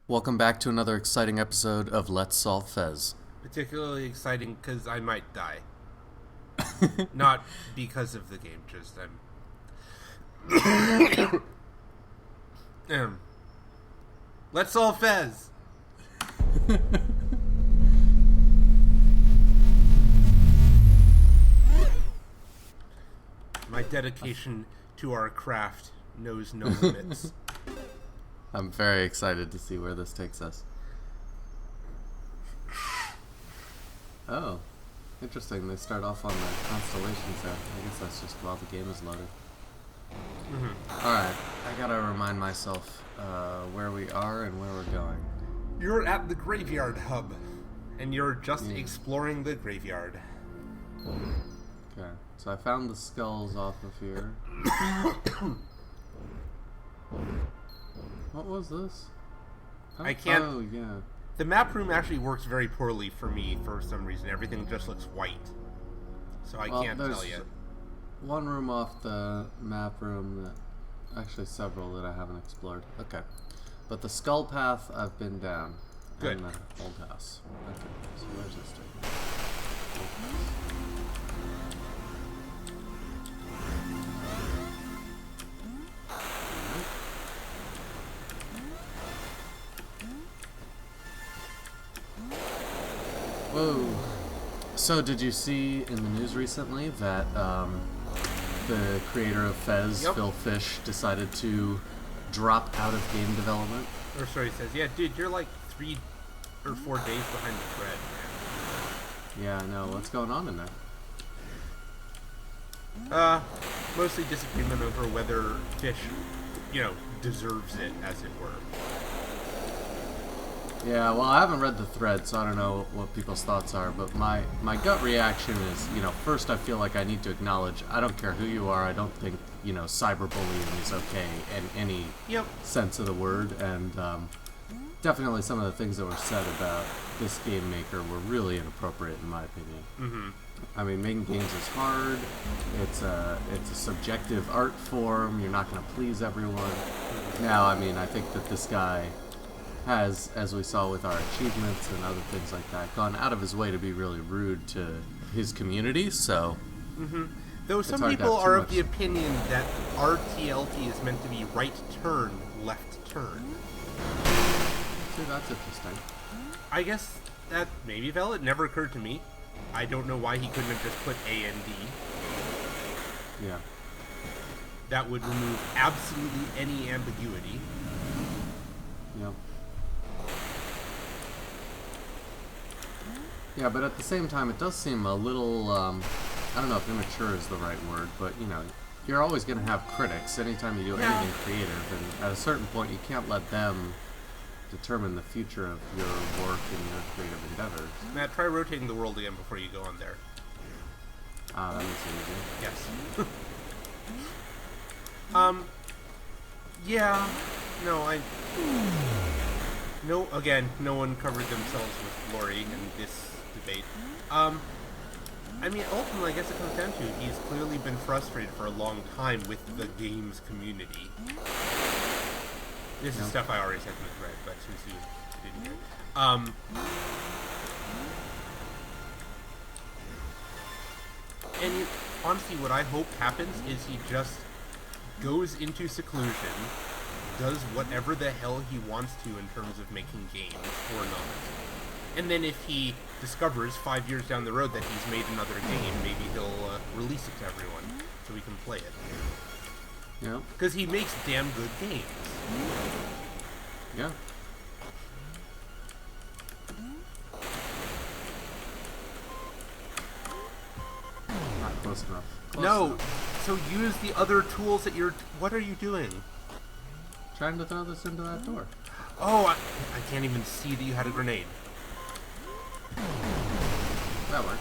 Welcome back to another exciting episode of Let's Solve Fez. Particularly exciting because I might die. Not because of the game, just I'm. Let's solve Fez. My dedication to our craft knows no limits. I'm very excited to see where this takes us. Oh, interesting. They start off on the constellations there. I guess that's just while the game is loaded. Alright, I gotta remind myself where we are and where we're going. You're at the graveyard hub, and you're just exploring the graveyard. Okay, so I found the skulls off of here. What was this? I can't. Oh, yeah. The map room actually works very poorly for me for some reason. Everything just looks white. So I can't tell you. One room off the map room, actually several that I haven't explored. Okay. But the skull path I've been down. Good. And the old house. Okay, so where's this thing? Whoa. So, did you see in the news recently that the creator of Fez, Phil Fish, decided to drop out of game development? Or sorry, says, yeah, dude, you're like 3 or 4 days behind the thread, man. Yeah, I know. What's going on in there? Mostly disagreement over whether Fish, deserves it, as it were. Yeah, well, I haven't read the thread, so I don't know what people's thoughts are, but my gut reaction is, first I feel like I need to acknowledge, I don't care who you are, I don't think, cyberbullying is okay in any sense of the word, and definitely some of the things that were said about this game maker were really inappropriate, in my opinion. Mm-hmm. I mean, making games is hard, it's a subjective art form, you're not going to please everyone. Now, I mean, I think that this guy has, as we saw with our achievements and other things like that, gone out of his way to be really rude to his community, so... Mm-hmm. Though some people are of the opinion that RTLT is meant to be right turn, left turn. See, that's interesting. I guess that may be valid. Never occurred to me. I don't know why he couldn't have just put A and D. Yeah. That would remove absolutely any ambiguity. Yep. Yeah, but at the same time, it does seem a little, I don't know if immature is the right word, but, you're always going to have critics anytime you do anything creative, and at a certain point, you can't let them determine the future of your work and your creative endeavors. Matt, try rotating the world again before you go on there. That makes it easy. Yes. Yeah, no, again, no one covered themselves with glory in this debate. I mean, ultimately, I guess it comes down to he's clearly been frustrated for a long time with the games community. This is stuff I already said in the thread, but since you didn't hear it. And honestly, what I hope happens is he just goes into seclusion, does whatever the hell he wants to in terms of making games or not. And then if he discovers 5 years down the road that he's made another game, maybe he'll release it to everyone so we can play it. Yeah. Because he makes damn good games. Yeah. Not close enough. Close enough. So use the other tools that you're... What are you doing? Trying to throw this into that door. Oh, I can't even see that you had a grenade. That works.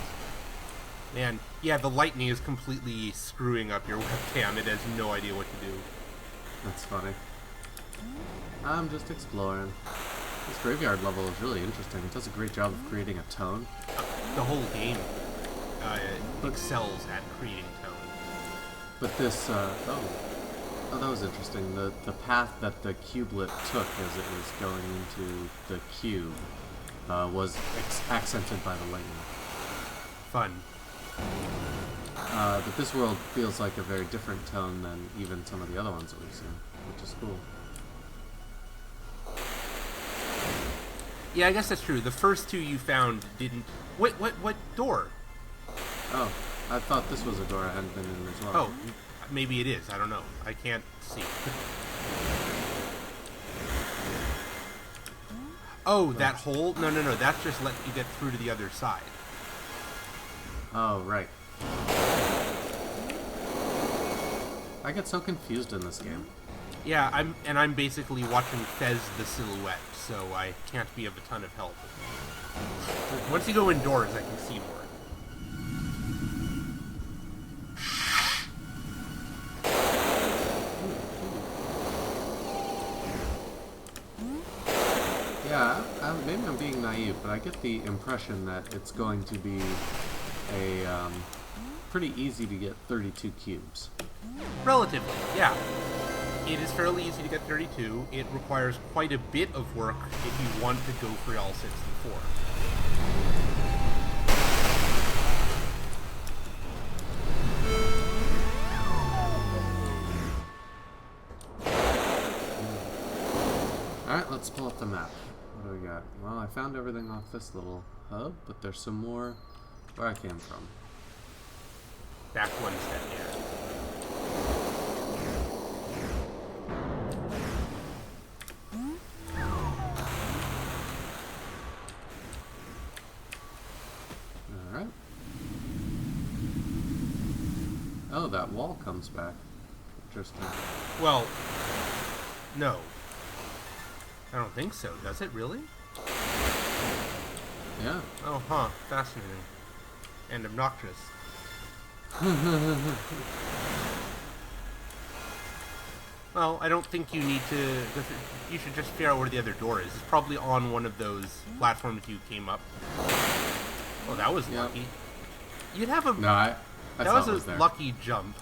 Man, yeah, the lightning is completely screwing up your webcam. It has no idea what to do. That's funny. I'm just exploring. This graveyard level is really interesting. It does a great job of creating a tone. The whole game excels at creating tone. But this, Oh, that was interesting. The path that the cubelet took as it was going into the cube was accented by the lightning. Fun. But this world feels like a very different tone than even some of the other ones that we've seen, which is cool. Yeah, I guess that's true. The first two you found didn't... Wait, what door? Oh, I thought this was a door I hadn't been in as well. Oh, maybe it is. I don't know. I can't see. Oh, that hole? No. That's just letting you get through to the other side. Oh, right. I get so confused in this game. Yeah, I'm basically watching Fez the silhouette, so I can't be of a ton of help. Once you go indoors, I can see more. Yeah, maybe I'm being naive, but I get the impression that it's going to be a pretty easy to get 32 cubes. Relatively, yeah. It is fairly easy to get 32. It requires quite a bit of work if you want to go for all 6 and 4. Alright, let's pull up the map. What do we got? Well, I found everything off this little hub, but there's some more where I came from. Back one step, yeah. Alright. Oh, that wall comes back. Interesting. Well, no. I don't think so. Does it really? Yeah. Oh, huh. Fascinating. And obnoxious. Well, I don't think you need to... You should just figure out where the other door is. It's probably on one of those platforms you came up. Oh, that was lucky. You'd have a... No, I that thought was it was a there. lucky jump.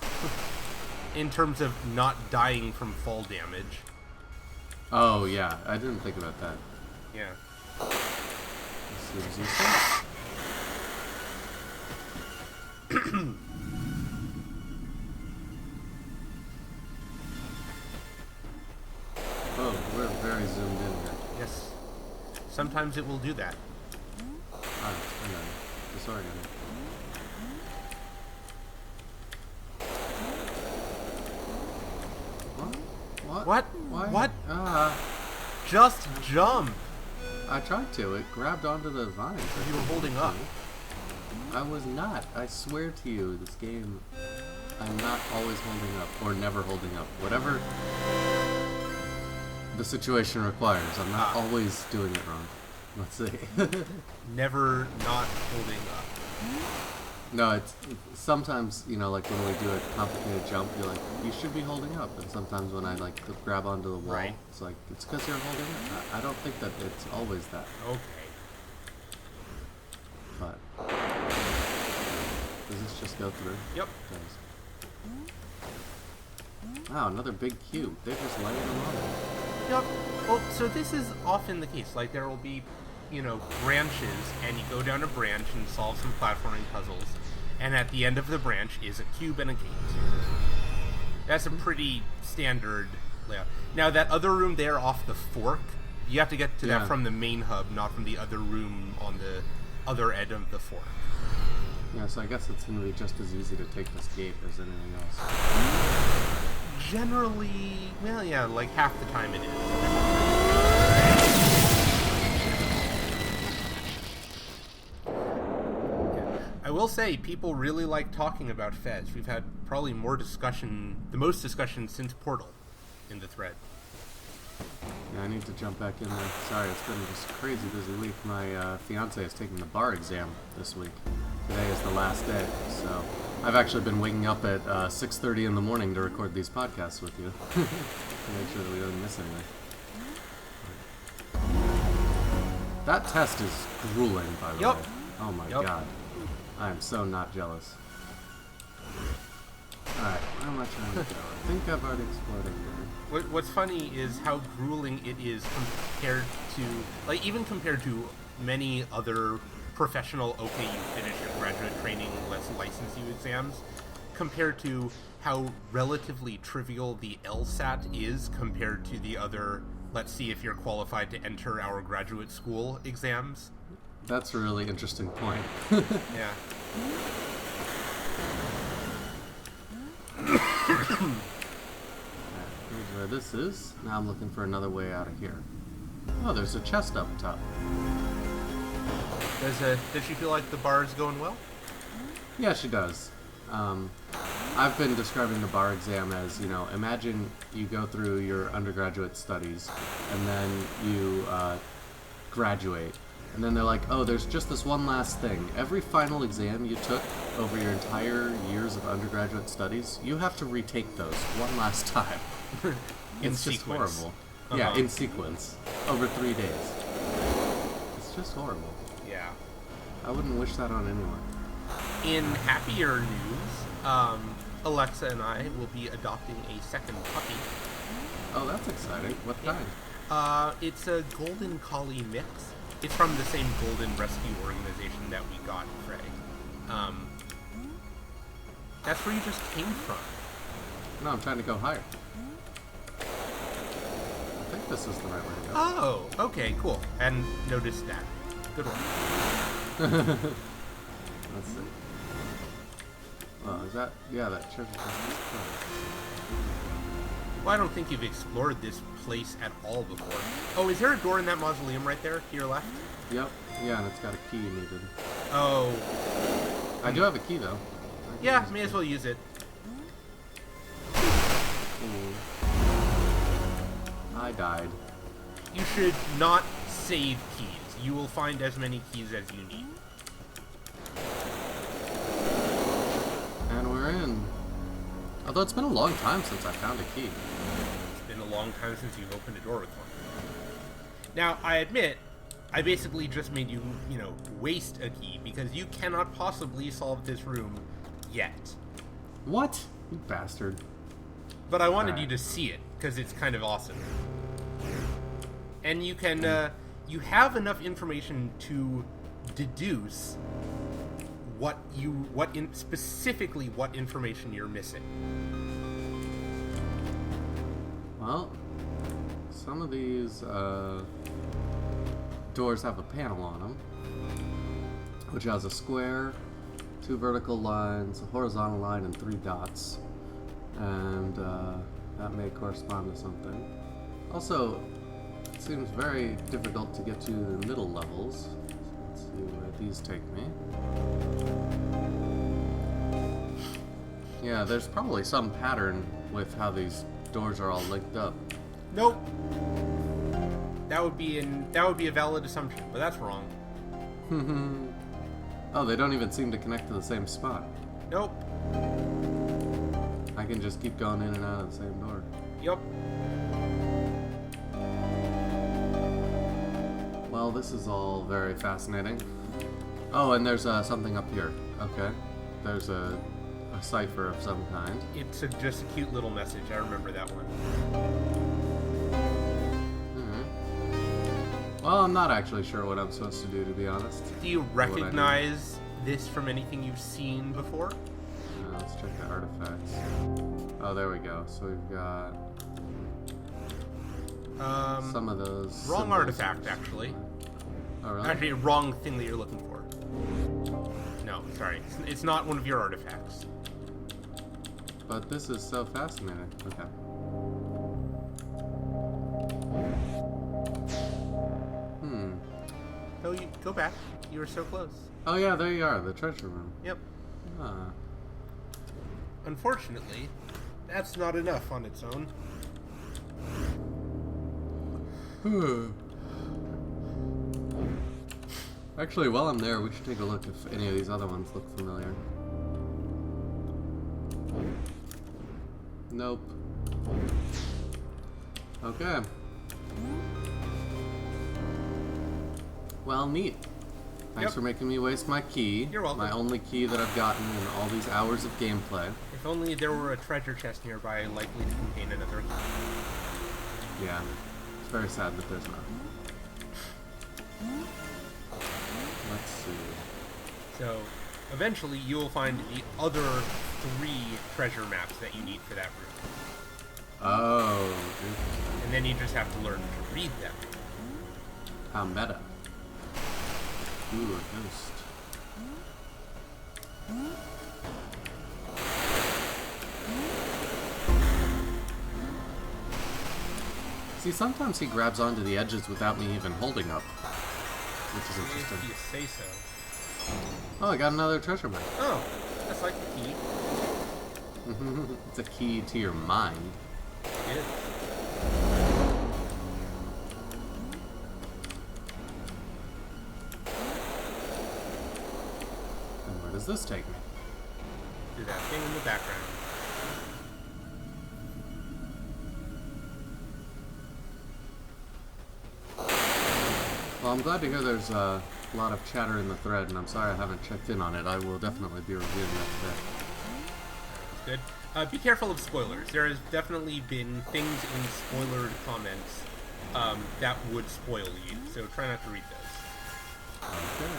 In terms of not dying from fall damage. Oh, yeah. I didn't think about that. Yeah. This seems useful. Oh, we're very zoomed in here. Yes. Sometimes it will do that. Ah, hang on. Disoriented. What? What? Why? What? Ah, Just jump! I tried to. It grabbed onto the vines. You were holding up. I was not. I swear to you, this game, I'm not always holding up, or never holding up. Whatever the situation requires. I'm not always doing it wrong. Let's see. Never not holding up. No, it's sometimes, you know, like when we do a complicated jump, you're like, you should be holding up. And sometimes when I like to grab onto the wall, Right. it's like, it's because you're holding up. I don't think that it's always that. Okay. But does this just go through? Yep. It does. Wow, another big cube. They're just laying them on it. Yep. Well, so this is often the case. Like, there will be, you know, branches, and you go down a branch and solve some platforming puzzles, and at the end of the branch is a cube and a gate. That's a pretty standard layout. Now, that other room there off the fork, you have to get to Yeah. that from the main hub, not from the other room on the other end of the fork. Yeah, so I guess it's going to be just as easy to take this gate as anything else. Generally, well, yeah, like half the time it is. I will say, people really like talking about Fez. We've had probably more discussion, the most discussion since Portal in the thread. Yeah, I need to jump back in there. Sorry, it's been just a crazy busy week. My fiance is taking the bar exam this week. Today is the last day, so I've actually been waking up at 6:30 in the morning to record these podcasts with you to make sure that we don't miss anything. That test is grueling, by the Yup. way. Oh my Yup. god. I am so not jealous. Alright, where am I trying to go? think I've already explored it. What's funny is how grueling it is compared to, like, even compared to many other professional okay, you finish your graduate training, let's license you exams, compared to how relatively trivial the LSAT is compared to the other, let's see if you're qualified to enter our graduate school exams. That's a really interesting point. Yeah. Here's where this is. Now I'm looking for another way out of here. Oh, there's a chest up top. Does she feel like the bar is going well? Yeah, she does. I've been describing the bar exam as, imagine you go through your undergraduate studies, and then you graduate. And then they're like, oh, there's just this one last thing. Every final exam you took over your entire years of undergraduate studies, you have to retake those one last time. It's just horrible. Yeah, in sequence. Over 3 days. It's just horrible. Yeah. I wouldn't wish that on anyone. In happier news, Alexa and I will be adopting a second puppy. Oh, that's exciting. What kind? It's a Golden Collie mix. It's from the same Golden Rescue organization that we got Frey. That's where you just came from. No, I'm trying to go higher. I think this is the right way to go. Oh, okay, cool. Hadn't noticed that. Good one. Let's see. Oh, is that... Yeah, that treasure chest is closed. Well, I don't think you've explored this place at all before. Oh, is there a door in that mausoleum right there, to your left? Yep. Yeah, and it's got a key needed. Oh. I do have a key, though. Yeah, may as well use it. Ooh. I died. You should not save keys. You will find as many keys as you need. And we're in. Although it's been a long time since I found a key. It's been a long time since you've opened a door with one. Now, I admit, I basically just made you, waste a key because you cannot possibly solve this room yet. What? You bastard. But I wanted you to see it because it's kind of awesome. And you can, you have enough information to deduce specifically what information you're missing. Well, some of these doors have a panel on them, which has a square, 2 vertical lines, a horizontal line, and 3 dots. And that may correspond to something. Also, it seems very difficult to get to the middle levels. So let's see where these take me. Yeah, there's probably some pattern with how these doors are all linked up. Nope. That would be a valid assumption, but that's wrong. Oh, they don't even seem to connect to the same spot. Nope. I can just keep going in and out of the same door. Yup. Well, this is all very fascinating. Oh, and there's something up here. Okay. There's a cipher of some kind. It's just a cute little message. I remember that one. Well, I'm not actually sure what I'm supposed to do, to be honest. Do you recognize this from anything you've seen before? Let's check the artifacts. Oh, there we go. So we've got some of those. Wrong symbols. Artifact, actually. Oh, really? Actually, wrong thing that you're looking for. No, sorry. It's not one of your artifacts. But this is so fascinating. Okay. Oh, you go back. You were so close. Oh yeah, there you are, the treasure room. Yep. Ah. Unfortunately, that's not enough on its own. Actually, while I'm there, we should take a look if any of these other ones look familiar. Nope. Okay. Well, neat. Thanks Yep. for making me waste my key. You're welcome. My only key that I've gotten in all these hours of gameplay. If only there were a treasure chest nearby likely to contain another key. Yeah. It's very sad that there's not. Let's see. So, eventually you will find the other 3 treasure maps that you need for that room. Oh, interesting. And then you just have to learn to read them. How meta. Ooh, a ghost. See, sometimes he grabs onto the edges without me even holding up, which is If interesting. you say so. Oh, I got another treasure map. Oh, that's like the key. It's a key to your mind. It is. And where does this take me? Do that thing in the background. Well, I'm glad to hear there's a lot of chatter in the thread, and I'm sorry I haven't checked in on it. I will definitely be reviewing that today. Good. Be careful of spoilers. There has definitely been things in spoilered comments that would spoil you, so try not to read those. Okay.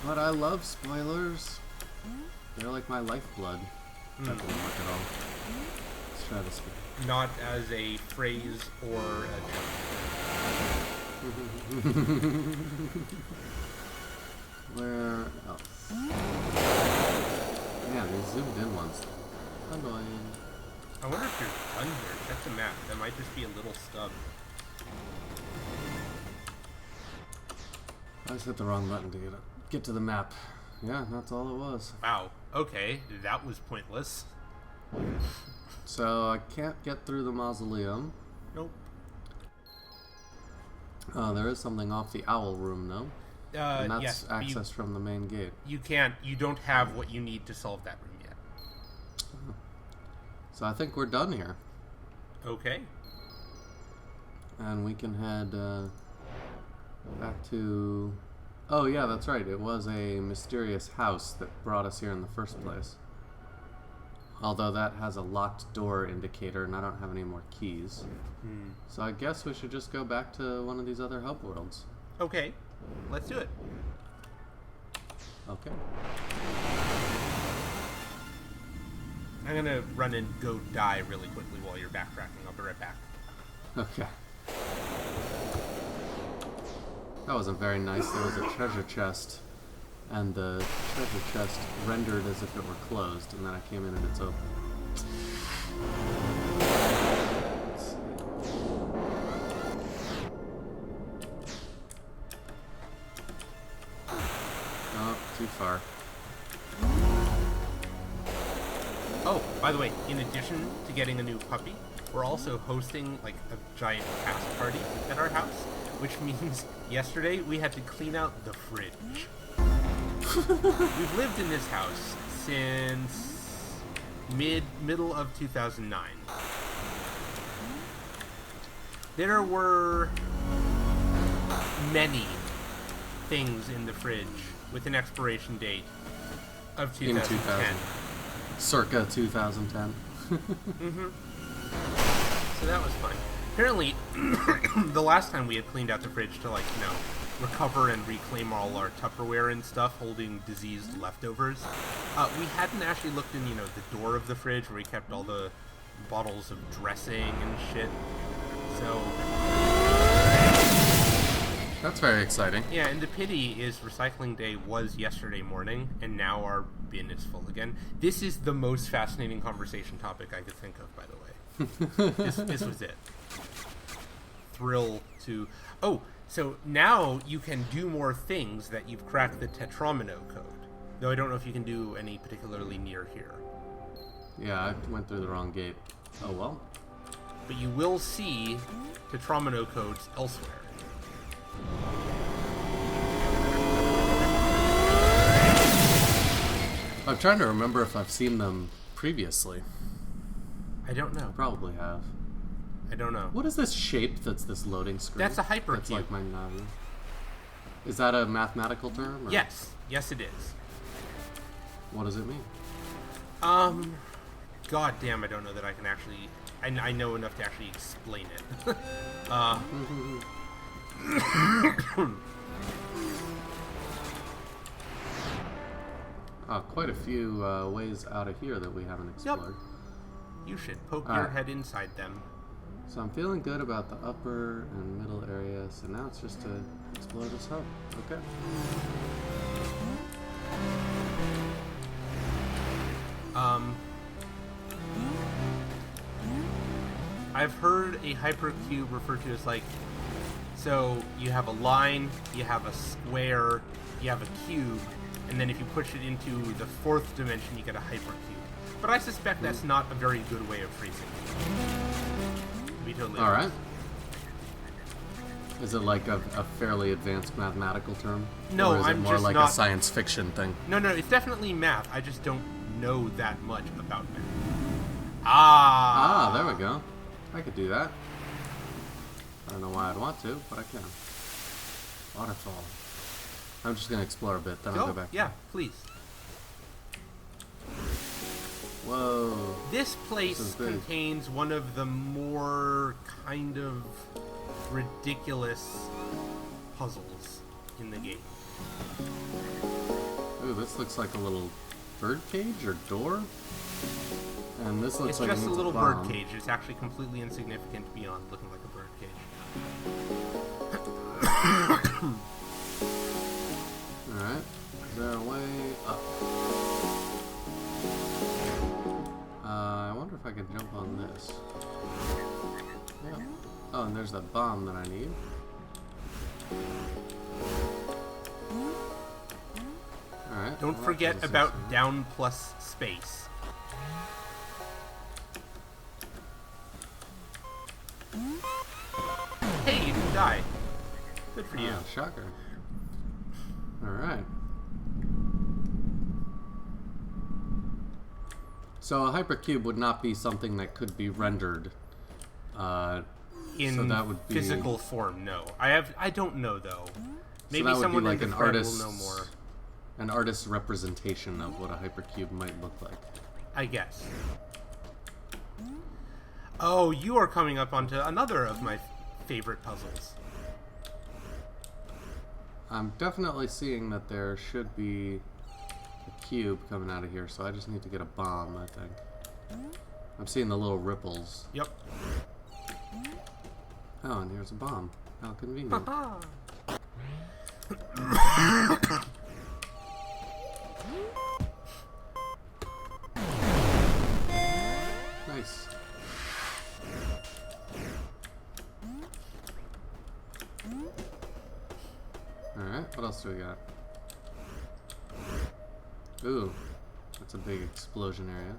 But I love spoilers. They're like my lifeblood. That didn't work at all. Let's try this one. Not as a phrase or a joke. Where else? Yeah, these zoomed in ones. Annoying. I wonder if you're done here. Check the map. That might just be a little stub. I just hit the wrong button to get to the map. Yeah, that's all it was. Wow. Okay, that was pointless. So I can't get through the mausoleum. Nope. There is something off the owl room though. And that's yes, but access from the main gate. you don't have what you need to solve that room yet. So I think we're done here. Okay. And we can head back to... Oh yeah, that's right. It was a mysterious house that brought us here in the first place. Although that has a locked door indicator and I don't have any more keys. So I guess we should just go back to one of these other hub worlds. Okay. Let's do it. Okay. I'm gonna run and go die really quickly while you're backtracking. I'll be right back. Okay. That wasn't very nice. There was a treasure chest, and the treasure chest rendered as if it were closed, and then I came in and it's open. Let's see. Oh, too far. Oh, by the way, in addition to getting a new puppy, we're also hosting like a giant cast party at our house, which means yesterday we had to clean out the fridge. We've lived in this house since middle of 2009. There were many things in the fridge with an expiration date of 2010. In 2000. Circa 2010. So that was fun. Apparently, the last time we had cleaned out the fridge to, like, you know, recover and reclaim all our Tupperware and stuff holding diseased leftovers, we hadn't actually looked in, you know, the door of the fridge where we kept all the bottles of dressing and shit. So, That's very exciting. yeah, and the pity is recycling day was yesterday morning, and now our bin is full again. This is the most fascinating conversation topic I could think of, by the way. This was it. Thrill to... Oh, so now you can do more things that you've cracked the Tetramino code. Though I don't know if you can do any particularly near here. Yeah, I went through the wrong gate. Oh well. But you will see Tetramino codes elsewhere. I'm trying to remember if I've seen them previously. I don't know. Probably have. I don't know. What is this shape that's this loading screen? That's a hypercube. That's like my Navi. Is that a mathematical term? Or Yes. Yes, it is. What does it mean? God damn, I don't know that I can actually... I know enough to actually explain it. Quite a few ways out of here that we haven't explored. You should poke All your right. head inside them. So I'm feeling good about the upper and middle area, so now it's just to explore this hub. Okay. I've heard a hypercube referred to as like, so you have a line, you have a square, you have a cube, and then if you push it into the fourth dimension, you get a hypercube. But I suspect that's not a very good way of phrasing it. To be totally All right. honest. Is it like a fairly advanced mathematical term? No, or is it I'm more just like not- a science fiction thing? No, it's definitely math. I just don't know that much about math. Ah, There we go. I could do that. I don't know why I'd want to, but I can. Waterfall. I'm just gonna explore a bit, then I'll go back. yeah, please. Whoa. This place This is big. contains one of the more kind of ridiculous puzzles in the game. Ooh, this looks like a little bird cage or door. And this looks It's like it just a needs little bomb. bird cage. It's actually completely insignificant beyond looking like a bird cage. Alright. Is there a way up? I wonder if I can jump on this. Yeah. Oh, and there's that bomb that I need. Alright. Don't well, forget this is about awesome. down plus space. Hey, you didn't die. Good for you. Ah, shocker. Alright. So a hypercube would not be something that could be rendered. In so that would be, physical form, no. I don't know though. Maybe so that would someone be like in the an thread artist's, will know more. an artist's representation of what a hypercube might look like. I guess. Oh, you are coming up onto another of my favorite puzzles. I'm definitely seeing that there should be a cube coming out of here, so I just need to get a bomb, I think. I'm seeing the little ripples. Yep. Oh, and here's a bomb. How convenient. Nice. Alright, what else do we got? Ooh, that's a big explosion area.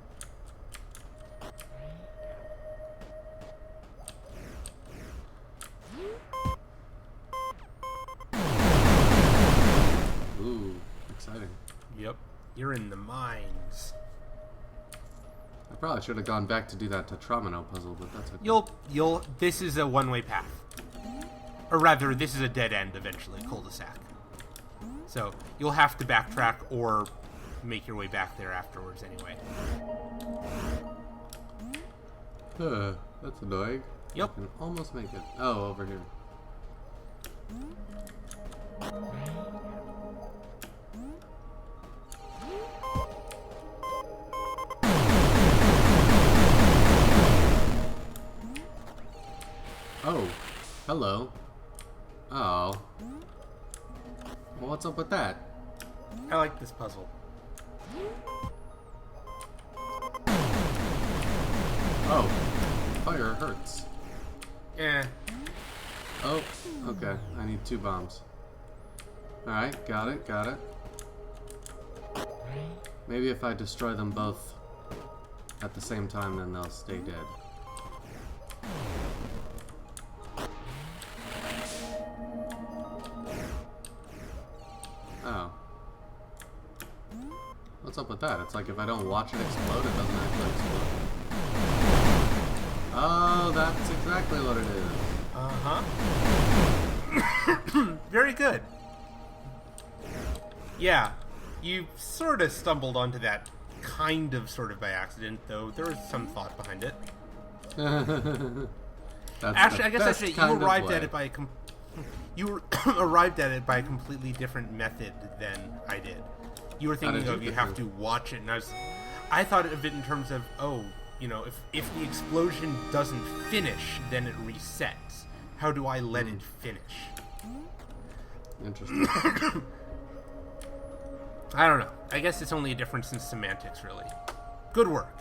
Ooh, exciting. Yep. You're in the mines. I probably should have gone back to do that Tetramino puzzle, but that's okay. This is a one-way path. Or rather, this is a dead end eventually, cul-de-sac. So, you'll have to backtrack or make your way back there afterwards anyway. That's annoying. Yep. I can almost make it. Oh, over here. Oh, hello. Oh. Well, what's up with that? I like this puzzle. Oh, fire hurts. Eh. Oh, okay. I need 2 bombs. Alright, got it, got it. Maybe if I destroy them both at the same time, then they'll stay dead. Oh. What's up with that? It's like if I don't watch it explode, it doesn't actually explode. Oh, that's exactly what it is. Uh-huh. Very good. Yeah, you sort of stumbled onto that kind of sort of by accident, though there was some thought behind it. Actually, I guess you arrived at it by arrived at it by a completely different method than I did. You were thinking of you have to watch it, and I thought of it in terms of, oh, you know, if the explosion doesn't finish, then it resets. How do I let it finish? Interesting. I don't know. I guess it's only a difference in semantics, really. Good work.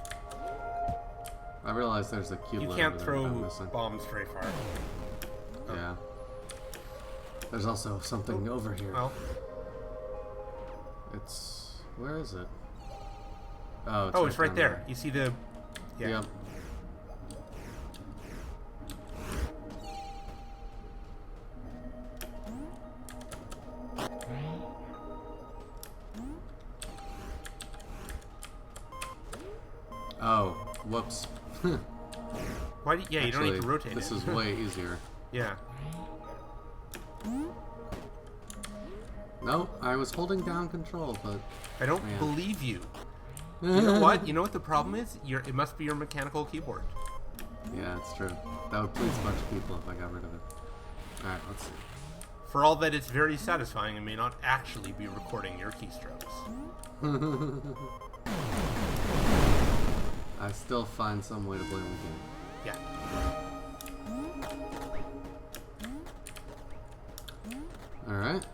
I realize there's a cube. You can't throw bombs very far. Oh. Yeah. There's also something over here. Well, it's... Where is it? Oh, it's right there. You see the... Yeah. Yep. Oh, whoops. Why do you don't need to rotate this it. is way easier. Yeah. No, I was holding down control, but... I don't believe you. You know what? You know what the problem is? It must be your mechanical keyboard. Yeah, it's true. That would please a bunch of people if I got rid of it. Alright, let's see. For all that it's very satisfying, it may not actually be recording your keystrokes. I still find some way to blame the game. Yeah. Alright.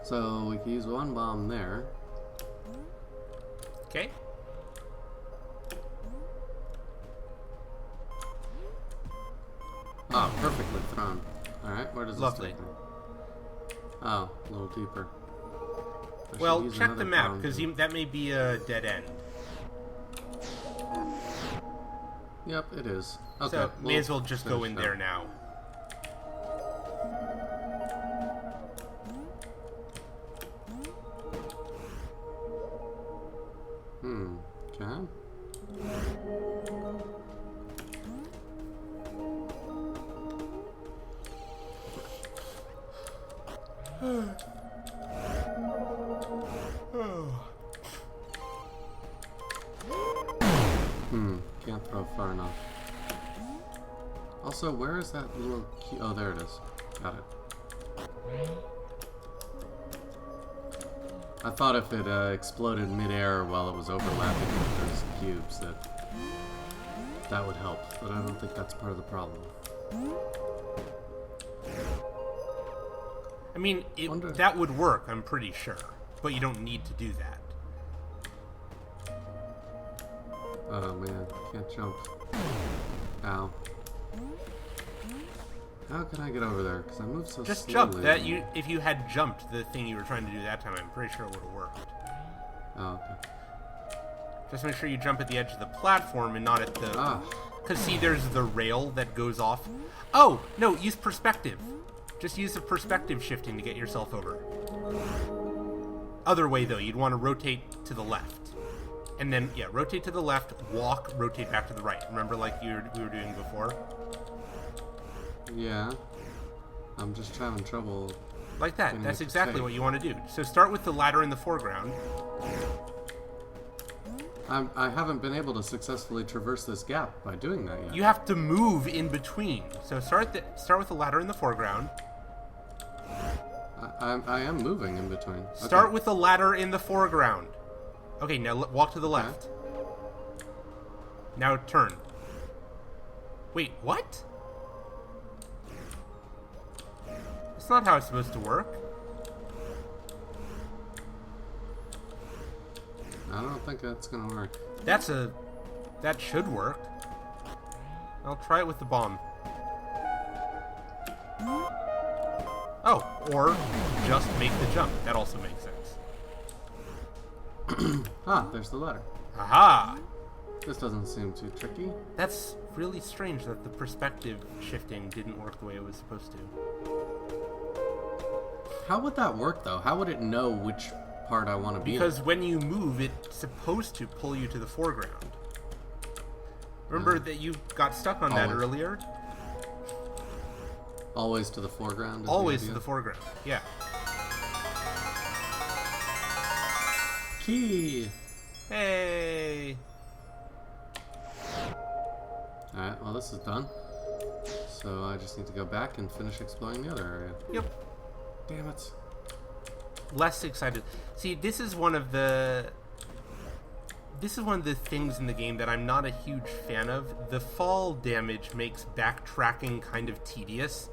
So we can use one bomb there. Okay. Oh, perfectly thrown. Alright, where does Lovely. this take me? Oh, a little deeper. Well, check the map, because that may be a dead end. Yep, it is. Okay, So, may as well just go in there now. Okay. Can't throw far enough. Also, where is that little key? Oh, there it is. Got it. I thought if it exploded mid-air while it was overlapping with those cubes, that would help. But I don't think that's part of the problem. I mean, that would work, I'm pretty sure. But you don't need to do that. Oh man, can't jump. Ow. How can I get over there? Because I move so Just slowly. jump. If you had jumped the thing you were trying to do that time, I'm pretty sure it would have worked. Oh, okay. Just make sure you jump at the edge of the platform and not at the... Because, see, there's the rail that goes off. Oh, no, use perspective. Just use the perspective shifting to get yourself over. Other way, though, you'd want to rotate to the left. And then, yeah, rotate to the left, walk, rotate back to the right. Remember like we were doing before? Yeah. I'm just having trouble. Like that. That's exactly what you want to do. So start with the ladder in the foreground. I haven't been able to successfully traverse this gap by doing that yet. You have to move in between. So start with the ladder in the foreground. I am moving in between. Start with the ladder in the foreground. Okay, now walk to the left. Okay. Now turn. Wait, what? That's not how it's supposed to work. I don't think that's gonna work. That should work. I'll try it with the bomb. Oh, or just make the jump. That also makes sense. There's the ladder. Aha! This doesn't seem too tricky. That's really strange that the perspective shifting didn't work the way it was supposed to. How would that work, though? How would it know which part I want to be in? Because when you move, it's supposed to pull you to the foreground. Remember that you got stuck on that earlier? Always to the foreground? Always to the foreground, yeah. Key! Hey! Alright, well this is done. So I just need to go back and finish exploring the other area. Yep. Damn it. Less excited. See, this is one of the things in the game that I'm not a huge fan of. The fall damage makes backtracking kind of tedious,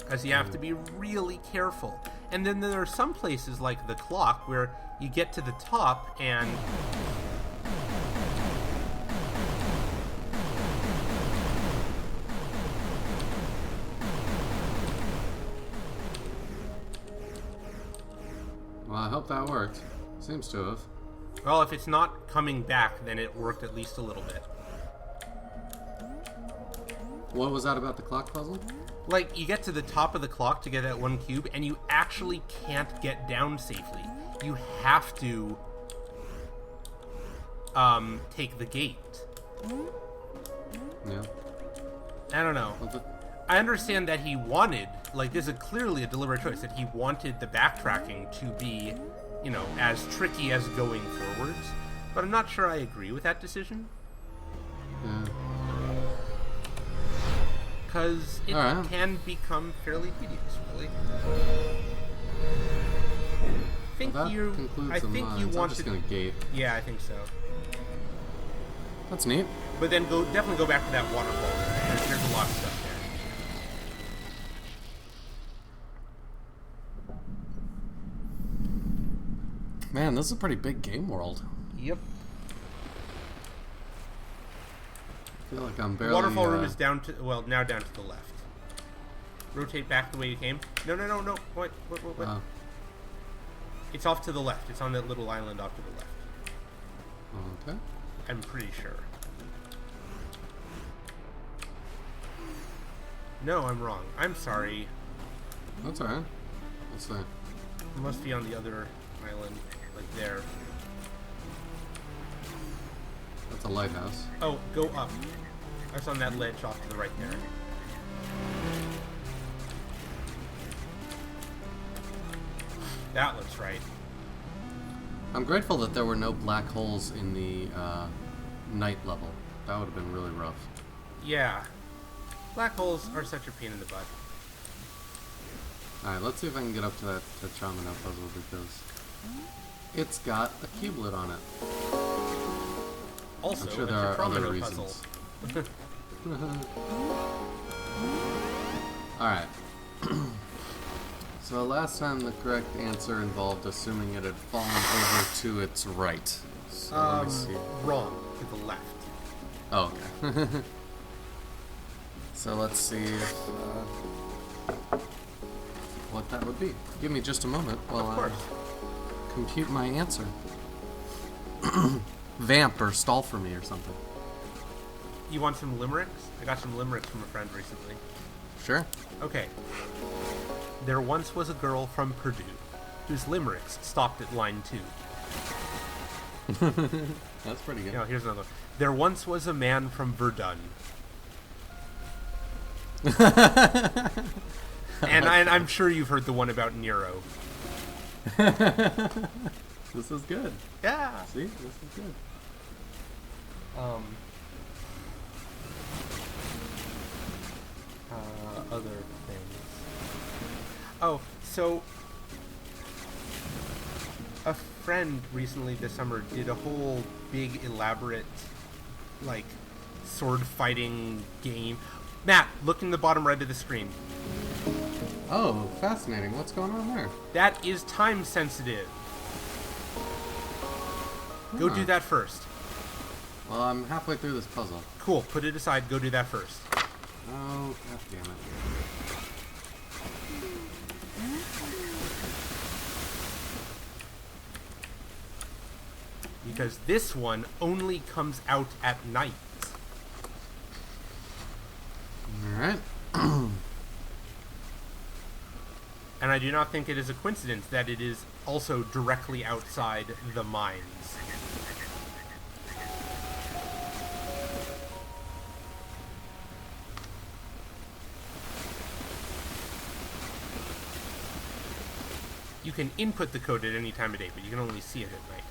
as you have to be really careful. And then there are some places like the clock where you get to the top and well, I hope that worked. Seems to have. well, if it's not coming back, then it worked at least a little bit. What was that about the clock puzzle? Like, you get to the top of the clock to get that one cube, and you actually can't get down safely. You have to take the gate. Yeah. I don't know. Well, I understand that he wanted, like, this is clearly a deliberate choice, that he wanted the backtracking to be, you know, as tricky as going forwards, but I'm not sure I agree with that decision. yeah. Because it Alright. can become fairly tedious, really. Well, that concludes I the think mines. you I'm wanted. just gonna gate. Yeah, I think so. That's neat. But then definitely go back to that waterfall. There's a lot of stuff there. Man, this is a pretty big game world. Yep. I feel like I'm barely... Waterfall room is down to, well, now down to the left. Rotate back the way you came. No. What? Oh, It's off to the left. It's on that little island off to the left. okay. I'm pretty sure. No, I'm wrong. I'm sorry. That's alright. Let's see. It must be on the other island, like there. That's a lighthouse. Oh, go up. That's on that ledge off to the right there. That looks right. I'm grateful that there were no black holes in the night level. That would have been really rough. Yeah. Black holes are such a pain in the butt. Alright, let's see if I can get up to that Chamino puzzle because it's got a cubelet on it. Also, I'm sure it's there a are other Tromino puzzle. reasons. Alright. So last time the correct answer involved assuming it had fallen over to its right. So let me see. Wrong. To the left. Oh, okay. So let's see if, what that would be. Give me just a moment while Of course. I compute my answer. Vamp or stall for me or something. You want some limericks? I got some limericks from a friend recently. Sure. Okay. There once was a girl from Purdue whose limericks stopped at line 2. That's pretty good. Now, here's another one. There once was a man from Verdun. And I'm sure you've heard the one about Nero. This is good. Yeah. See? This is good. Other things. Oh, so a friend recently this summer did a whole big elaborate, like, sword fighting game. Matt, look in the bottom right of the screen. Oh, fascinating. What's going on there? That is time sensitive. Go do that first. Well, I'm halfway through this puzzle. Cool, put it aside, go do that first. Oh, god damn it. Because this one only comes out at night. Alright. And I do not think it is a coincidence that it is also directly outside the mines. You can input the code at any time of day, but you can only see it at night.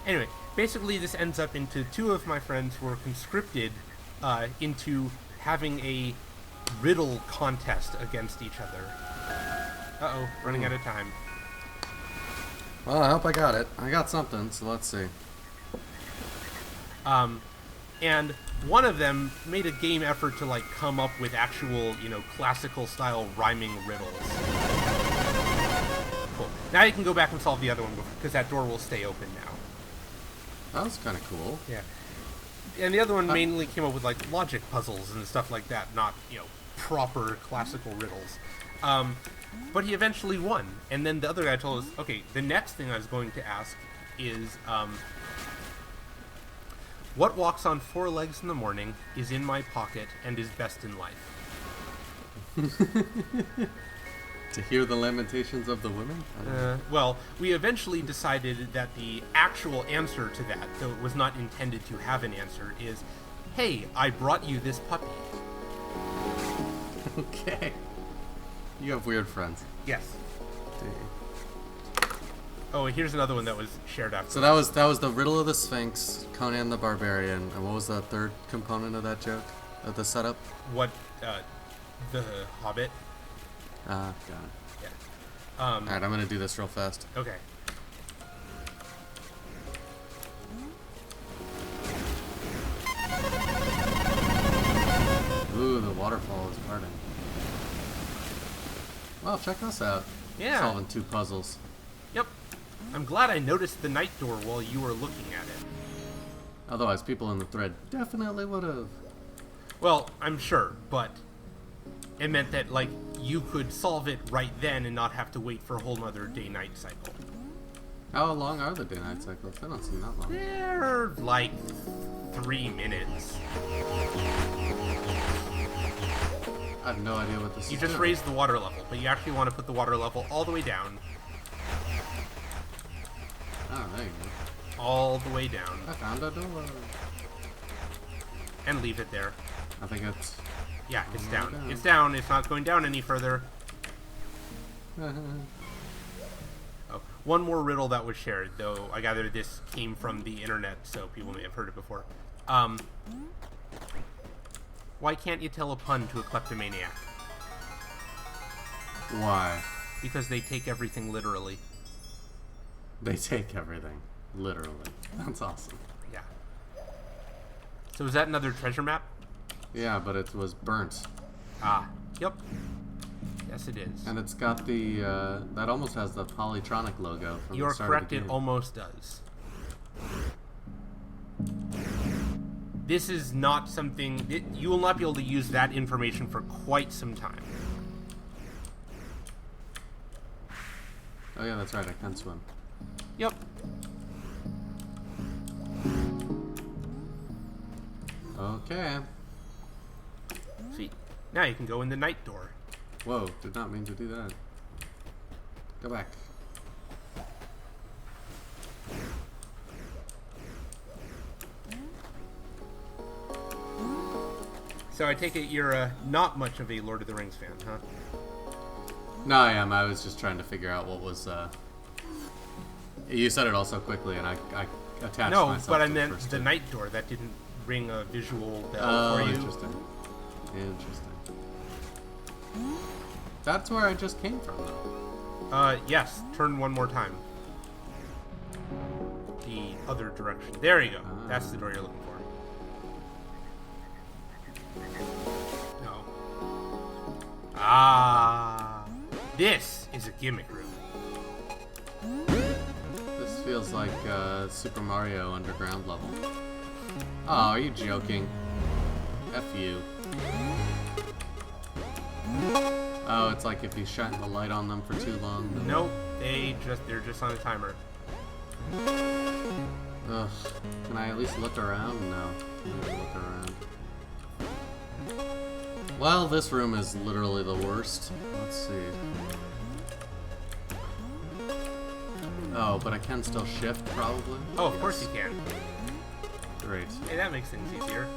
Anyway, basically this ends up into two of my friends were conscripted into having a riddle contest against each other. Uh-oh, running out of time. Well, I hope I got it. I got something, so let's see. And one of them made a game effort to like come up with actual, classical style rhyming riddles. Cool. Now you can go back and solve the other one because that door will stay open now. That was kind of cool. Yeah. And the other one mainly came up with like logic puzzles and stuff like that, not, proper classical riddles. But he eventually won. And then the other guy told us, okay, the next thing I was going to ask is, what walks on four legs in the morning, is in my pocket, and is best in life? To hear the lamentations of the women? Well, we eventually decided that the actual answer to that, though it was not intended to have an answer, is, hey, I brought you this puppy. Okay. You have weird friends. Yes. Dang. Oh, and here's another one that was shared after. So that was the Riddle of the Sphinx, Conan the Barbarian, and what was the third component of that joke? Of the setup? What, the Hobbit? Got it. Yeah. Alright, I'm gonna do this real fast. Okay. Ooh, the waterfall is parting. Well, check this out. Yeah. Solving two puzzles. Yep. I'm glad I noticed the night door while you were looking at it. Otherwise, people in the thread definitely would have. Well, I'm sure, but it meant that, like, you could solve it right then and not have to wait for a whole nother day-night cycle. How long are the day-night cycles? They don't seem that long. They're, like, 3 minutes. I have no idea what this You is. just doing. raise the water level, but you actually want to put the water level all the way down. Oh, there you go. All the way down. I found a door. And leave it there. I think it's... Yeah, it's Oh, down. down. It's down. It's not going down any further. Oh, one more riddle that was shared, though I gather this came from the internet, so people may have heard it before. Why can't you tell a pun to a kleptomaniac? Why? Because they take everything literally. They take everything. Literally. That's awesome. Yeah. So is that another treasure map? Yeah, but it was burnt. Ah, yep. Yes, it is. And it's got the, that almost has the Polytronic logo from You're the start correct, of the it game. almost does. This is not something... you will not be able to use that information for quite some time. Oh yeah, that's right, I can swim. Yep. Okay. Sweet. Now you can go in the night door. Whoa, did not mean to do that. Go back. So I take it you're not much of a Lord of the Rings fan, huh? No, I am. I was just trying to figure out what was, You said it all so quickly, and I attached No, myself but I to meant first the two. night door. That didn't ring a visual bell Oh, for you. interesting. Interesting. That's where I just came from, though. Yes. Turn one more time. The other direction. There you go. Ah. That's the door you're looking for. No. Ah. This is a gimmick room. This feels like Super Mario Underground level. Oh, are you joking? F you. Oh, it's like if you shine the light on them for too long. then- Nope. They're just on a timer. Ugh. Can I at least look around? No. Can't even look around. Well, this room is literally the worst. Let's see. Oh, but I can still shift, probably? Oh, of course you can. Great. Hey, that makes things easier.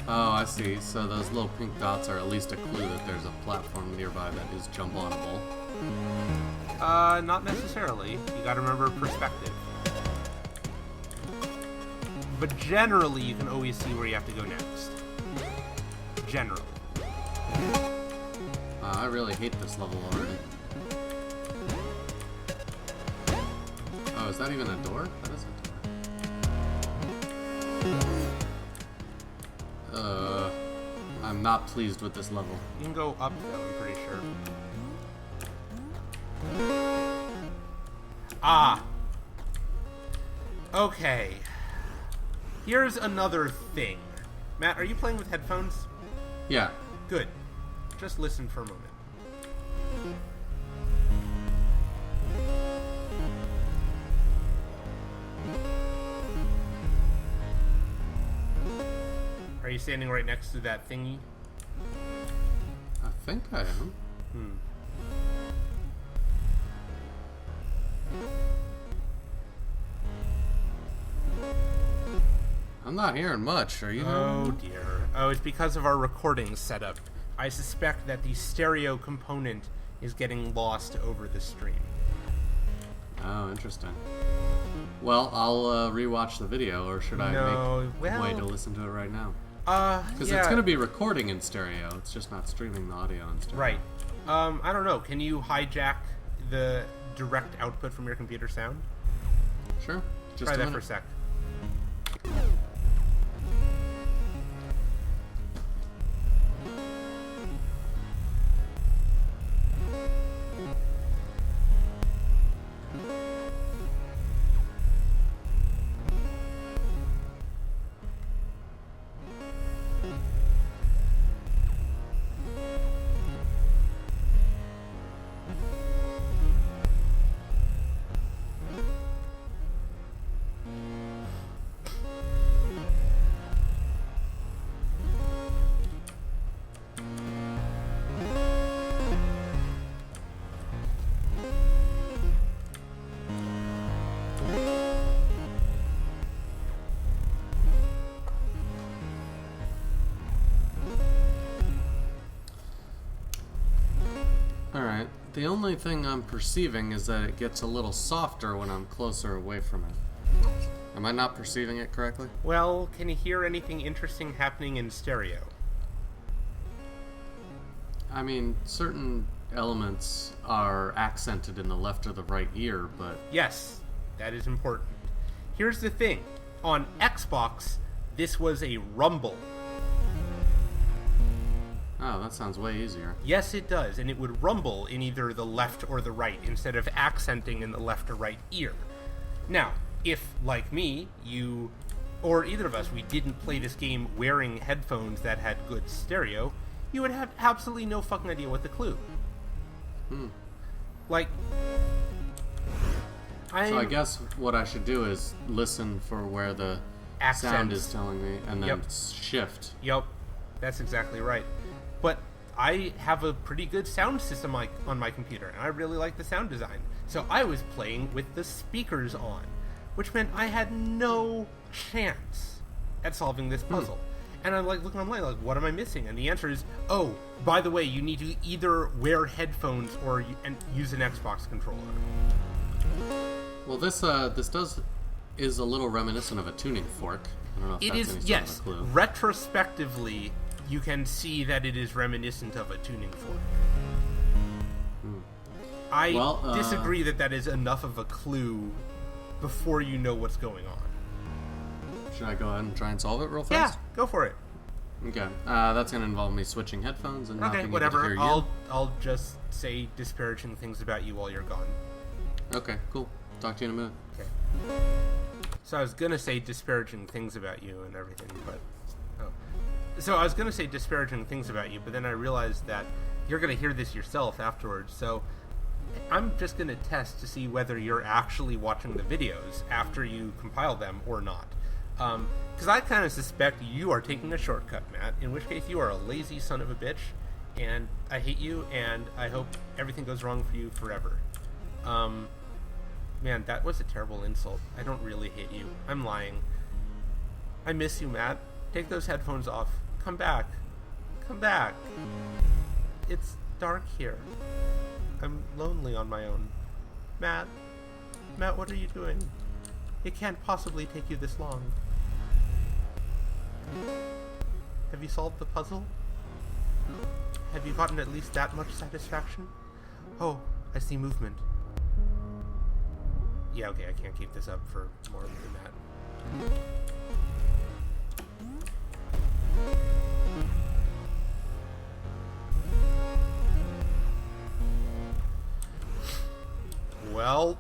Oh, I see. So those little pink dots are at least a clue that there's a platform nearby that is jump-onable. Not necessarily. You gotta remember perspective. But generally, you can always see where you have to go next. Generally. I really hate this level already. Oh, is that even a door? That is a door. I'm not pleased with this level. You can go up, though, I'm pretty sure. Ah! Okay. Here's another thing. Matt, are you playing with headphones? Yeah. Good. Just listen for a moment. Are you standing right next to that thingy? I think I am. I'm not hearing much. Are you hearing Oh much? dear. Oh, it's because of our recording setup. I suspect that the stereo component is getting lost over the stream. Oh, interesting. Well, I'll rewatch the video, or should I make a way to listen to it right now? Because it's going to be recording in stereo. It's just not streaming the audio in stereo. Right. I don't know. Can you hijack the direct output from your computer sound? Sure. Just Try a that minute. for a sec. Alright. The only thing I'm perceiving is that it gets a little softer when I'm closer away from it. Am I not perceiving it correctly? Well, can you hear anything interesting happening in stereo? I mean, certain elements are accented in the left or the right ear, but... Yes, that is important. Here's the thing. On Xbox, this was a rumble. Oh, that sounds way easier. Yes, it does, and it would rumble in either the left or the right instead of accenting in the left or right ear. Now, if, like me, you, or either of us, we didn't play this game wearing headphones that had good stereo, you would have absolutely no fucking idea what the clue. Like, So I guess what I should do is listen for where the sound is telling me, and then shift. Yep, that's exactly right. But I have a pretty good sound system on my computer, and I really like the sound design. So I was playing with the speakers on, which meant I had no chance at solving this puzzle. And I'm like looking online, like, what am I missing? And the answer is, oh, by the way, you need to either wear headphones or use an Xbox controller. Well, this is a little reminiscent of a tuning fork. I don't know if It that's is, any yes. sort of a clue. Retrospectively, you can see that it is reminiscent of a tuning fork. I disagree that is enough of a clue before you know what's going on. Should I go ahead and try and solve it real Yeah, fast? go for it. Okay. That's going to involve me switching headphones and not Okay, being whatever. able to hear you. I'll just say disparaging things about you while you're gone. Okay, cool. Talk to you in a minute. Okay. So I was gonna say disparaging things about you and everything, but So I was gonna say disparaging things about you, but then I realized that you're gonna hear this yourself afterwards. So I'm just gonna test to see whether you're actually watching the videos after you compile them or not. Because I kind of suspect you are taking a shortcut, Matt. In which case you are a lazy son of a bitch, and I hate you, and I hope everything goes wrong for you forever. Man, that was a terrible insult. I don't really hate you. I'm lying. I miss you, Matt. Take those headphones off. come back. Come back. It's dark here. I'm lonely on my own. Matt, what are you doing? It can't possibly take you this long. Have you solved the puzzle? Have you gotten at least that much satisfaction? Oh, I see movement. Yeah, okay, I can't keep this up for more than that. Well,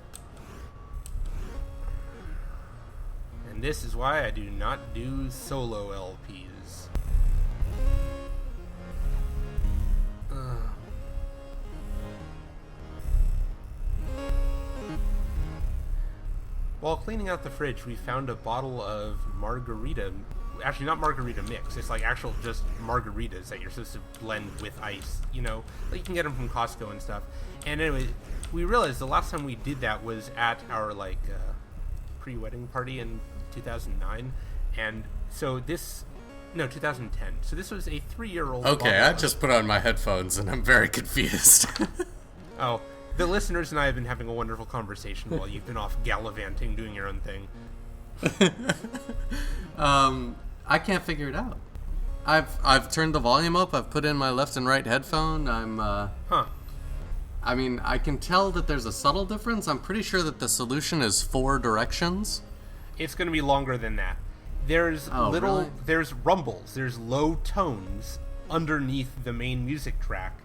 and this is why I do not do solo LPs. While cleaning out the fridge, we found a bottle of margarita. Actually, not margarita mix. It's like actual just margaritas that you're supposed to blend with ice. You know, like you can get them from Costco and stuff. And anyway, we realized the last time we did that was at our pre-wedding party in 2009, and so 2010. So this was a 3-year-old. Okay, I just put on my headphones and I'm very confused. Oh. The listeners and I have been having a wonderful conversation while you've been off gallivanting, doing your own thing. I can't figure it out. I've turned the volume up. I've put in my left and right headphone. I mean, I can tell that there's a subtle difference. I'm pretty sure that the solution is 4 directions. It's going to be longer than that. There's really? There's rumbles. There's low tones underneath the main music track.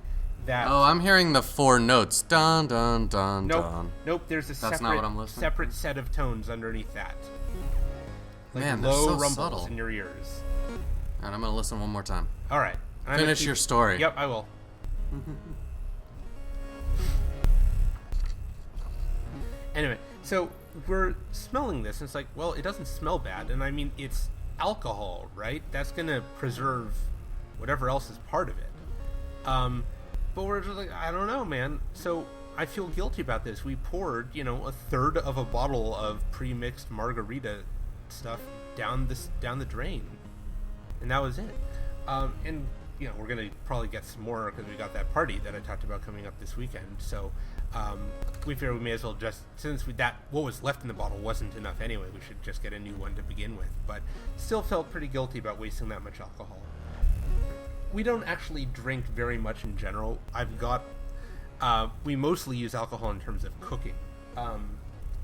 Oh, I'm hearing the 4 notes. Dun, dun, dun, dun. Nope, there's a separate set of tones underneath that. Like Man, low so rumbles subtle. in your ears. And I'm going to listen one more time. All right. Finish your story. Yep, I will. Anyway, so we're smelling this, and it's like, well, it doesn't smell bad. And I mean, it's alcohol, right? That's going to preserve whatever else is part of it. But we're just like, I don't know, man. So I feel guilty about this. We poured, a third of a bottle of pre-mixed margarita stuff down the drain, and that was it. And we're gonna probably get some more because we got that party that I talked about coming up this weekend. So we figured we may as well just, since what was left in the bottle wasn't enough anyway, we should just get a new one to begin with. But still felt pretty guilty about wasting that much alcohol. We don't actually drink very much in general. We mostly use alcohol in terms of cooking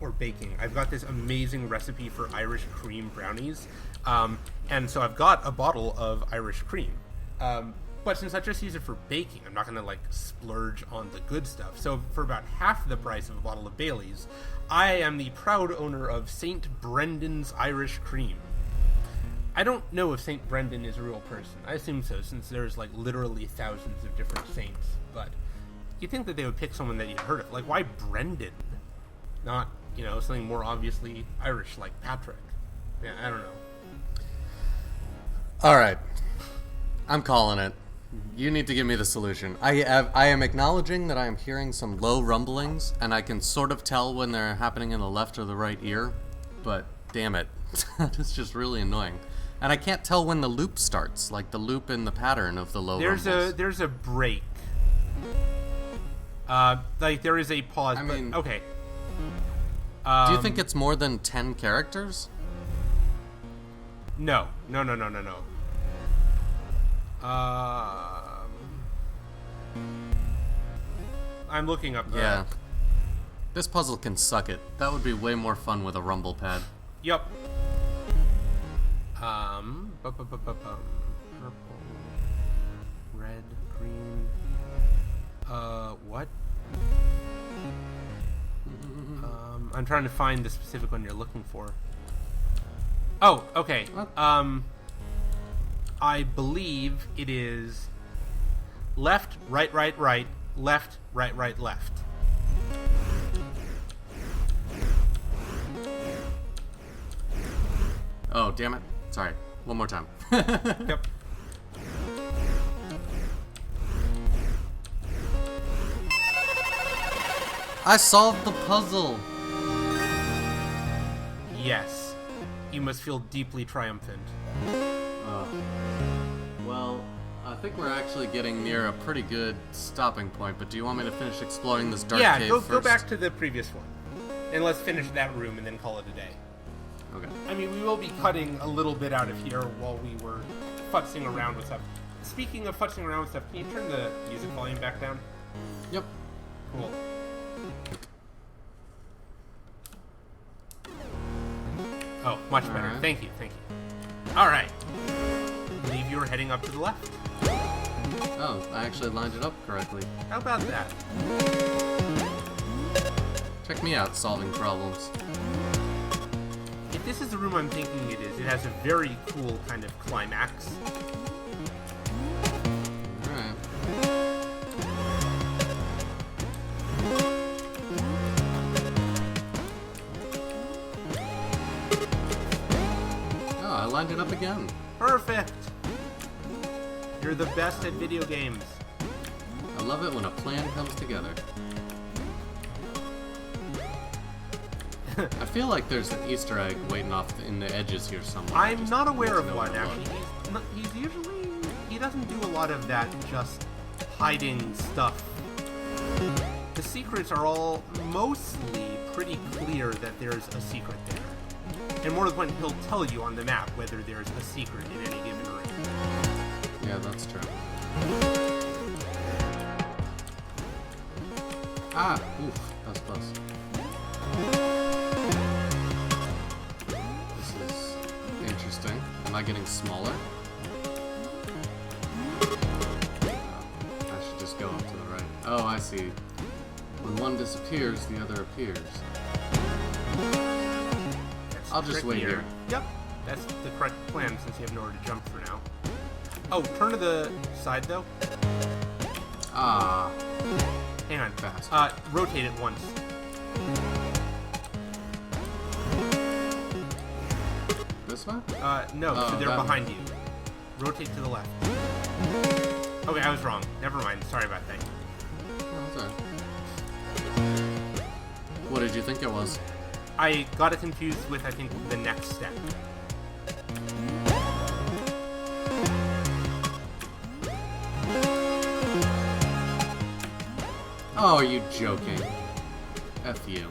or baking. I've got this amazing recipe for Irish cream brownies. And so I've got a bottle of Irish cream. But since I just use it for baking, I'm not going to splurge on the good stuff. So for about half the price of a bottle of Bailey's, I am the proud owner of St. Brendan's Irish Cream. I don't know if St. Brendan is a real person. I assume so, since there's literally thousands of different saints. But you'd think that they would pick someone that you'd heard of. Why Brendan? Not, something more obviously Irish, like Patrick. Yeah, I don't know. All right. I'm calling it. You need to give me the solution. I am acknowledging that I am hearing some low rumblings, and I can sort of tell when they're happening in the left or the right ear, but damn it. It's just really annoying. And I can't tell when the loop starts, like the loop in the pattern of the low rumbles. There's a break. There is a pause. Okay. Do you think it's more than 10 characters? No. I'm looking up. Yeah. This puzzle can suck it. That would be way more fun with a rumble pad. Yep. Purple, red, green. What? I'm trying to find the specific one you're looking for. Oh, okay. What? I believe it is left, right, left, right, left. Oh, damn it. Sorry. One more time. Yep. I solved the puzzle. Yes. You must feel deeply triumphant. Well, I think we're actually getting near a pretty good stopping point, but do you want me to finish exploring this dark cave first? Go back to the previous one. And let's finish that room and then call it a day. Okay. I mean, we will be cutting a little bit out of here while we were futzing around with stuff. Speaking of futzing around with stuff, can you turn the music volume back down? Yep. Cool. Oh, much better. Alright. Thank you. Alright. I believe you were heading up to the left. Oh, I actually lined it up correctly. How about that? Check me out solving problems. If this is the room I'm thinking it is, it has a very cool kind of climax. Alright. Oh, I lined it up again. Perfect! You're the best at video games. I love it when a plan comes together. I feel like there's an Easter egg waiting off in the edges here somewhere. I'm Just not aware need to of know one, where to actually. look. He's usually... He doesn't do a lot of that just hiding stuff. The secrets are all mostly pretty clear that there's a secret there. And more to the point, he'll tell you on the map whether there's a secret in any given room. Yeah, that's true. Ah! Oof, that was close. This is interesting. Am I getting smaller? I should just go up to the right. Oh, I see. When one disappears, the other appears. That's I'll just wait trickier. here. Yep, that's the correct plan since you have nowhere to jump for now. Oh, turn to the side though. Ah. Hang on. Fast. Rotate it once. This one? No, Oh, so they're that behind you. Rotate to the left. Okay, I was wrong. Never mind. Sorry about that. Oh, that's alright. What did you think it was? I got it confused with, I think, the next step. Oh, are you joking? F you.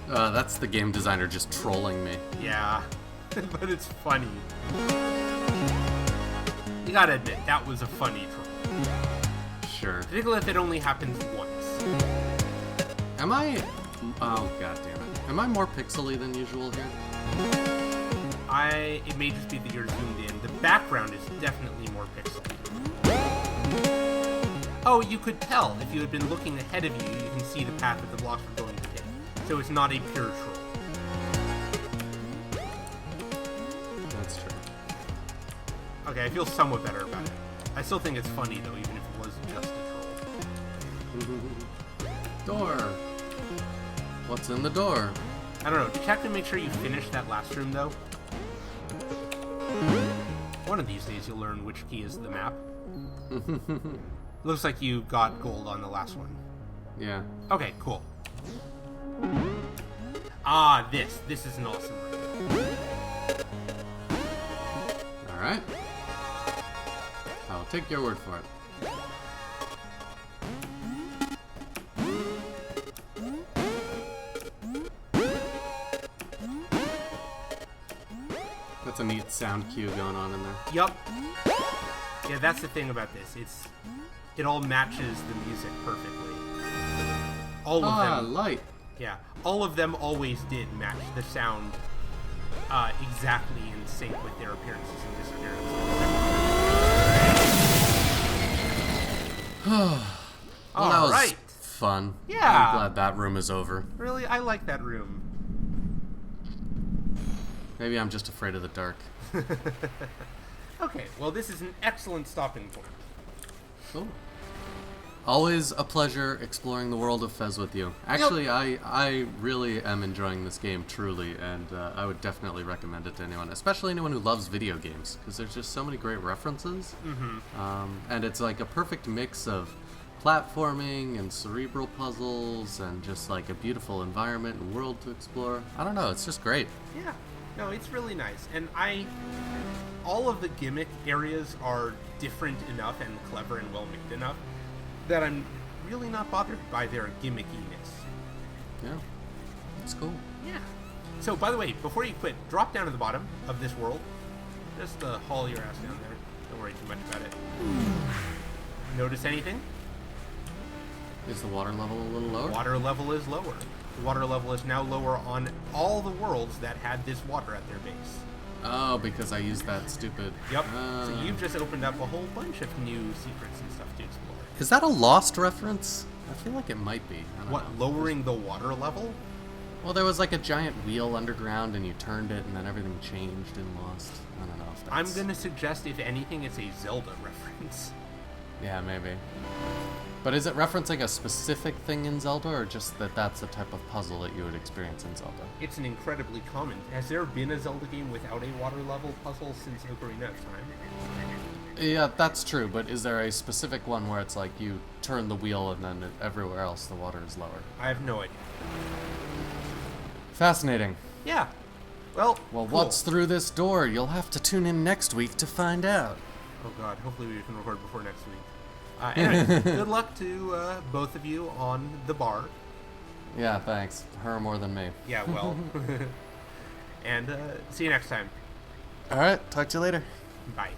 That's the game designer just trolling me. Yeah, but it's funny. You gotta admit, that was a funny troll. Sure. Particularly if it only happens once. Am I... Oh, god damn it. Am I more pixely than usual here? It may just be that you're zoomed in. The background is definitely more pixelated. Oh, you could tell. If you had been looking ahead of you, you can see the path that the blocks were going to take. So it's not a pure troll. That's true. Okay, I feel somewhat better about it. I still think it's funny, though, even if it was just a troll. Door. What's in the door? I don't know. Check to make sure you finish that last room, though. One of these days you'll learn which key is the map. Looks like you got gold on the last one. Yeah. Okay, cool. Ah, this is an awesome room. Alright. I'll take your word for it. That's a neat sound cue going on in there. Yup. Yeah, that's the thing about this. It all matches the music perfectly. All of them. Light. Yeah, all of them always did match the sound exactly in sync with their appearances and disappearances. Well, that was Alright. fun. Yeah. I'm glad that room is over. Really, I like that room. Maybe I'm just afraid of the dark. Okay, well, this is an excellent stopping point. Cool. Always a pleasure exploring the world of Fez with you. Actually, I really am enjoying this game, truly, and I would definitely recommend it to anyone, especially anyone who loves video games, because there's just so many great references. And it's like a perfect mix of platforming and cerebral puzzles and just like a beautiful environment and world to explore. I don't know, it's just great. Yeah. No, it's really nice, and all of the gimmick areas are different enough and clever and well made enough that I'm really not bothered by their gimmickiness. Yeah, it's cool. Yeah. So, by the way, before you quit, drop down to the bottom of this world. Just haul your ass down there. Don't worry too much about it. Notice anything? Is the water level a little lower? Water level is lower. The water level is now lower on all the worlds that had this water at their base. Oh, because I used that stupid... Yep. So you've just opened up a whole bunch of new secrets and stuff to explore. Is that a Lost reference? I feel like it might be. I don't What, know. lowering the water level? Well, there was like a giant wheel underground, and you turned it, and then everything changed in Lost. I don't know if that's... I'm gonna suggest, if anything, it's a Zelda reference. Yeah, maybe. But is it referencing a specific thing in Zelda, or just that that's the type of puzzle that you would experience in Zelda? It's an incredibly common. Has there been a Zelda game without a water level puzzle since Ocarina of Time? Yeah, that's true, but is there a specific one where it's like you turn the wheel and then everywhere else the water is lower? I have no idea. Fascinating. Yeah. Well, Well, cool. what's through this door? You'll have to tune in next week to find out. Oh god, hopefully we can record before next week. Anyway, good luck to both of you on the bar. Yeah, thanks. Her more than me. Yeah, well. And see you next time. All right, talk to you later. Bye.